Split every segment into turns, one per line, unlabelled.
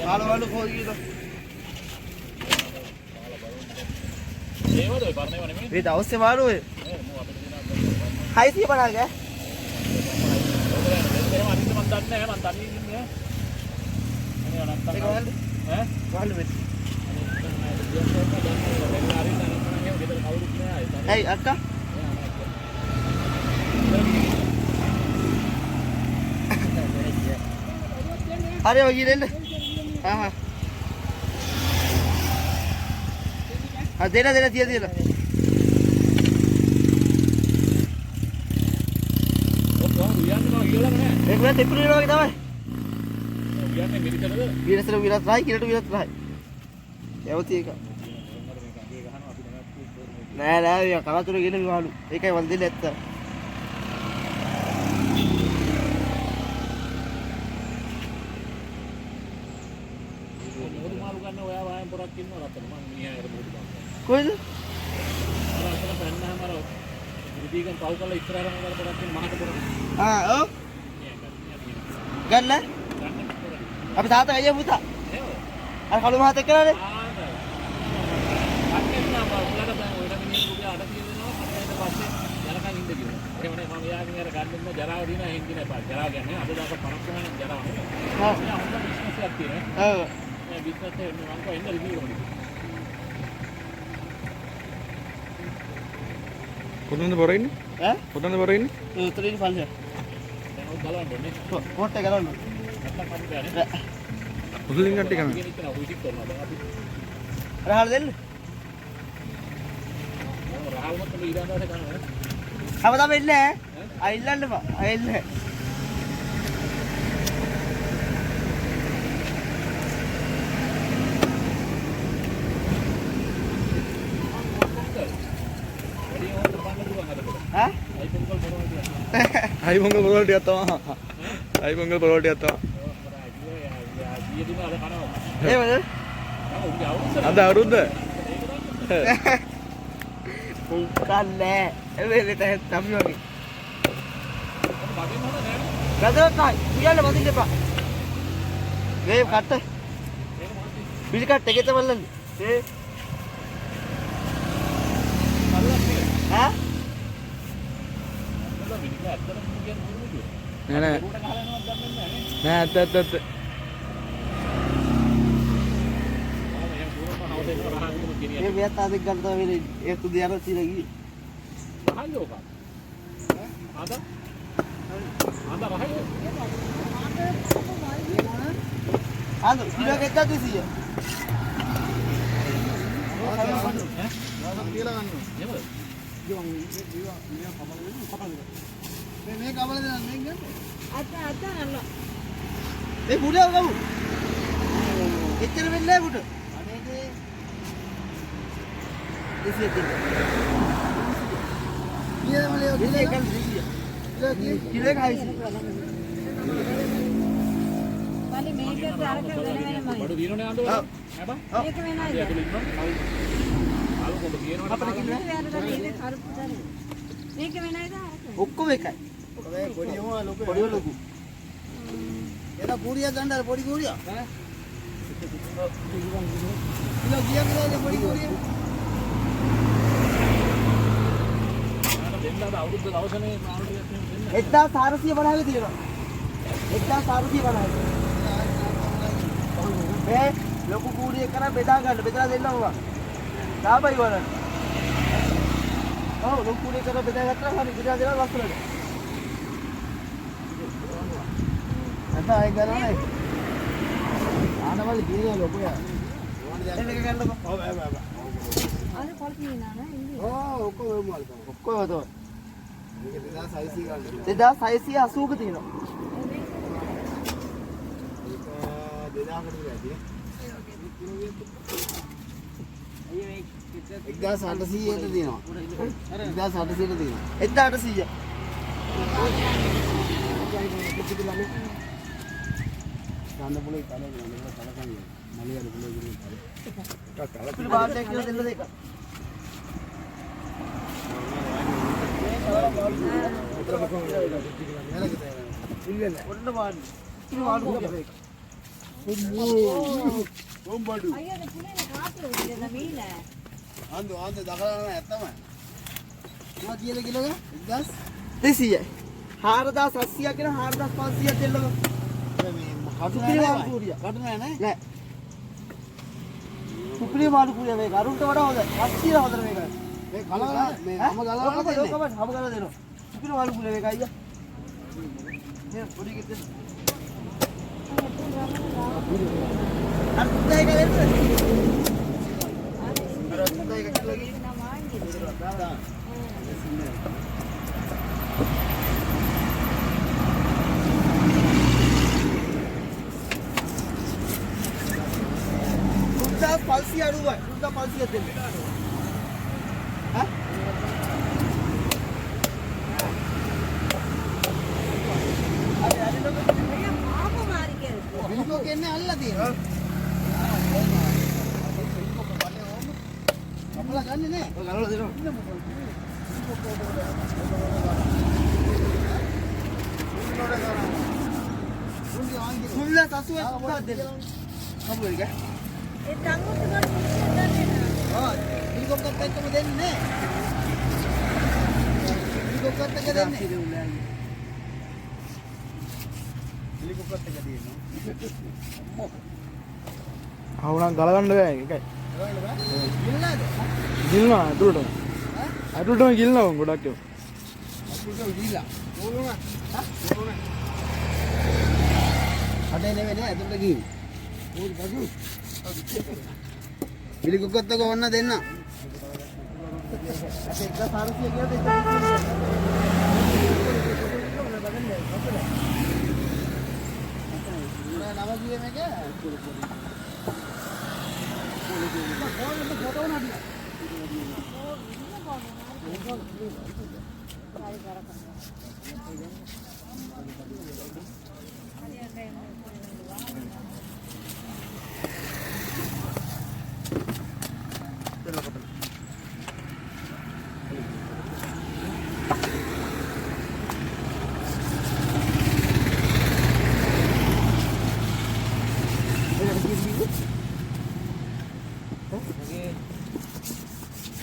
කාල වල කොහොමද? ඒවද ඔය පරණේව නෙමෙයි. මේ දවසේ මාළු ඔය. හයිසිය බලන්න. එහෙම අනිත් මන් දන්නේ නැහැ මන් දන්නේ ඉන්නේ. අනේ අනන්ත ඈ වහන්න වෙයි. Hey, Akka. Hadi bagi deh. Ah. Ah, dena dia. Ek bulan tepuri lagi dah, boy. Virat rai, kira tu virat rai. Ya betul kan. නෑ යා කලතුර ගෙන විවාලු. ඒකයි වල් දෙන්නේ ඇත්ත. මොකද මාළු ගන්න ඔයා වායම් පොරක් ඉන්නවා රතන මම මිනිහාට මොකද බලන්න. කොහෙද? රතන පෙන්නාම අර ඉදීගම් පව් කරලා ඉස්සරහම උඩ පොරක් ඉන්න මහත පොරක්. ඔව්. ගන්න. අපි තාත්තා අයියා පුතා. අර කළු මහත එක්කලානේ. එහෙමනේ මම යාගෙන අර ගන්න ඉන්න ජරාව දින හින්දි නෑ ජරාව කියන්නේ අද දාක 50 වෙනි ජරාව නේ. ඔව්. මම හොඳ බිස්නස් එකක් තියෙනවා. ඔව්. මේ බිස්නස් එකේ මම කොහෙන්ද රිවීව් කරන්නේ. කොතනද බොරෙන්නේ? ඈ? කොතනද බොරෙන්නේ? උතරින් පල්ලෙ. දැන් ඔය ගලවන්න ඕනේ. පොට්ට ගලවන්න. නැත්තම් අපි බෑනේ. උතුලින් ගන්න ටික නෑ. ඉතින් ඔය ටික කරනවා දැන් අපි. රහල් දෙන්න. රහල් මත මේ ඊළඟට ගන්නවා. හැමදාම එන්නේ ඈ අයිල්ලන්න බා අයිල්ල ඈ අයිපොංගල් පොරවල් ටිකක් තමයි අයිපොංගල් පොරවල් ටිකක් තමයි එහෙමද අද අවුරුද්ද උන්කල්ලේ එවෙලට තමයි වගේ. ගදරයි. පියන්න බදින්න එපා. වේ කට්ට. බිල් කට්ට එකේ බලන්න. ඒ. ඈ? නෑ. නෑ ඇත්ත. ये व्यस्त आदि करता है एक तो दिया रही लगी कहां होगा आधा आधा किलो कितना दिसी है मैं कमल देना नहीं आता अल्लाह ए बुढ़ा होगा वो इतने में ले बुढ़ा इसे ये वाले किले कल किले खाई वाली में के प्यार के वेने में बड़ दीनो ने आंदो हेबा एक वेना है आलू को दीनो अपने किले ये खार पूजा एक वेना है ඔක්කොම එකයි ඔය පොඩි ලොකු එන පුරිය ගන්නද පොඩි පුරිය ඈ කිලෝ ගියා පොඩි පුරිය දෙන්නද අවුරුද්ද දවසනේ මාළු ටිකක් දෙන්න 1450 තියෙනවා 1450 මේ ලොකු කූඩිය කරා බෙදා බෙදලා දෙන්න ඕවා දාපයි වලට ඔව් ලොකු කූඩිය කරා බෙදා ගත්තා හරි බෙදා දෙනවා වස්තුලට අත අය කරන්නේ ආනවල ගියේ ලොකුයා එන්න එක ගන්නකො ඔව් අර පොල්පිනා නේ ඉන්නේ ඔක්කොම තමයි මේක 2680ක තියෙනවා ඒක 2000කට වැඩි 1800ට තියෙනවා 1800ට තියෙනවා 1800 ගන්න පුළුවන් කාලේ නේද කලකන්නේ මලියර පුළුවන් ඉන්නේ කලකන්නේ බාට් එක දෙන්න දෙක ඔන්න බාන්න ඉතින් වාඩු කරලා
කොම්බඩු.
අයියෝ පුනේ කාටද ඉතින් මීන.
ආන්ද දකලා නැත්තම. මොකක්ද කියලා කිලෝග?
200යි. 4700 කියන 4500ක් දෙල්ලම.
මේ
සුපිරි මාළු කුරියා.
කටු නෑ
නෑ. සුපිරි මාළු කුරියා මේක අරුන්ට වඩා හොඳයි. 700 හොඳට මේක.
මේ කලලා මේ අම ගලවලා දෙන්නේ.
හම ගලලා දෙනවා. සුපිරි මාළු කුරියා මේක අයියා. මේ පොඩි කිද්ද. අර තුන්දයි ගලෙන්න. අර තුන්දයි ගලලා ගිහින් දාලා. පල්සිය අඩුවයි. 500ක් දෙන්න. හා?
ආපු මාරි කියලා.
බිල්කෝ කියන්නේ අල්ලලා තියෙනවා. අපලා ගන්නෙ නෑ.
ඔය ගලවලා දෙනවා. සුල්ලා 80ක් දෙන්න. හම්බ වෙයි.
ඒ තංගුත් ගන්න දෙන්නේ නැහැ.
බිල්කෝකත් එක්කම දෙන්නේ නෑ. බිල්කෝකත් එක දෙන්නේ. බිල්කෝකත් එක දෙනවා.
ආවනම් ගලගන්න බෑ ඒකයි.
ගලවන්න බෑ. ගිල්ලාද?
ගිල්නවා අතුලටම. අතුලටම ගිල්නවා ගොඩක් ඒවා.
අපිට ගිල්ලා. ඕනම. හා? ඕනම. අඩේ නෙවෙයි ඇතුළට ගිහින්. ඕක බගු. බිල්කෝකත් එක ඕන්න දෙන්න.
ඒක 400 කියලා දෙන්න.
නම කියේ මේක?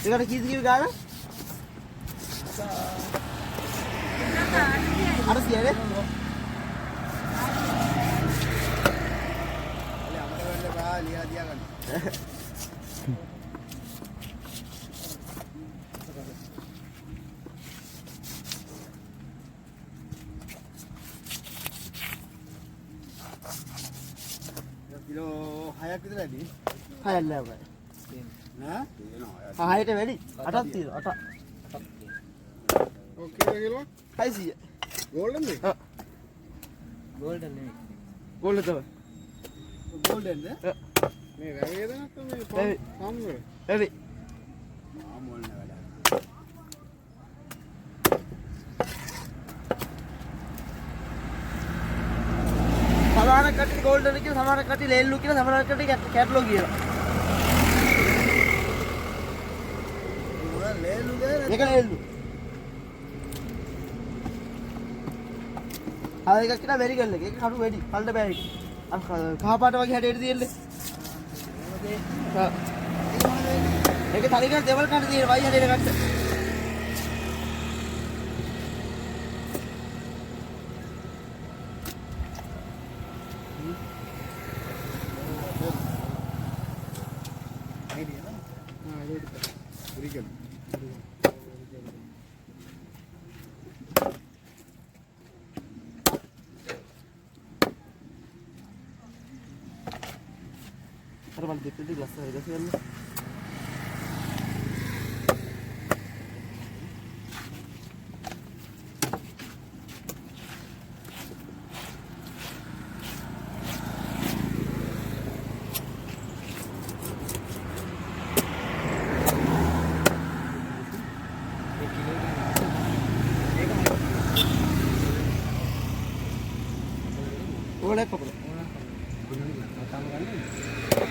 ඒකට කීයද කිව්ව ගාන? 800 නේ?
අපිට වෙන්න බෑ ලියලා තියාගන්න. කිලෝ 6ක් විතර ඇති.
6ක් ලැබයි.
නෑ? තියෙනවා.
6ට වැඩි. 8ක් තියෙනවා. 8ක්.
ඔකේ කිලෝ
600.
ගෝල්ඩන්ද?
ආ. ගෝල්ඩන් නෙමෙයි. ගෝල්ඩ් තමයි.
ගෝල්ඩන්ද? මේ වැවේද නැත්නම් මේ පම් වල?
වැඩි.
ආ මොල් නේ වැඩ.
සමහර කට්ටිය ගෝල්ඩන් කියන සමහර කට්ටිය ලේල්ලු කියන සමහර කට්ටිය කැට්ලෝ කියනවා.
මොන ලේලුද?
මේක ලේල්ලු. ආ එකක් කියන මෙරිකල් එක. ඒක කටු වැඩි. කල්ද බෑ ඒක. අර කහ පාට වගේ හැඩයට තියෙන්නේ. ඒක තලිකර දෙවල් කන්න තියෙන වයි හැඩයට ගත්ත. අර මම දෙපිටි ලස්සන එක ගන්න. ඕලක් පොකල.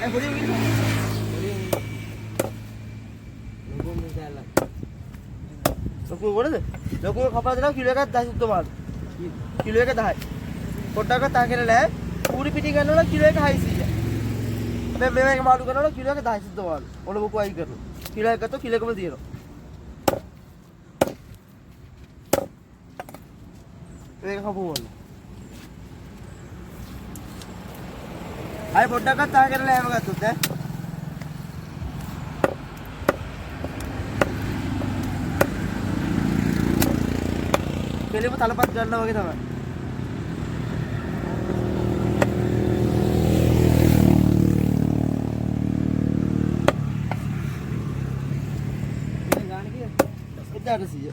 Eh, boleh begini? Boleh. Logo menjala. Logo boleh? Logo kapal dalam kilo kan 10 tu mal. Kilo kan 10. Kota kan tak kena leh. පූරි පිටි ගන්නවා නම් කිලෝ එක 600. හැබැයි මේක මාළු කරනවා නම් කිලෝ එක 10 මාළු. ඔන්න මොකෝ අයි කරනවා. කිලෝ එක ගත්තොත් කිලෝ එකම තියෙනවා. මේක කපුවන්න. අය පොඩ්ඩක්වත් තා කරලා හැම ගත්තොත් ඈ. කෙලිම තලපත් ගන්නවා වගේ තමයි. ගාන කීයද? 1800.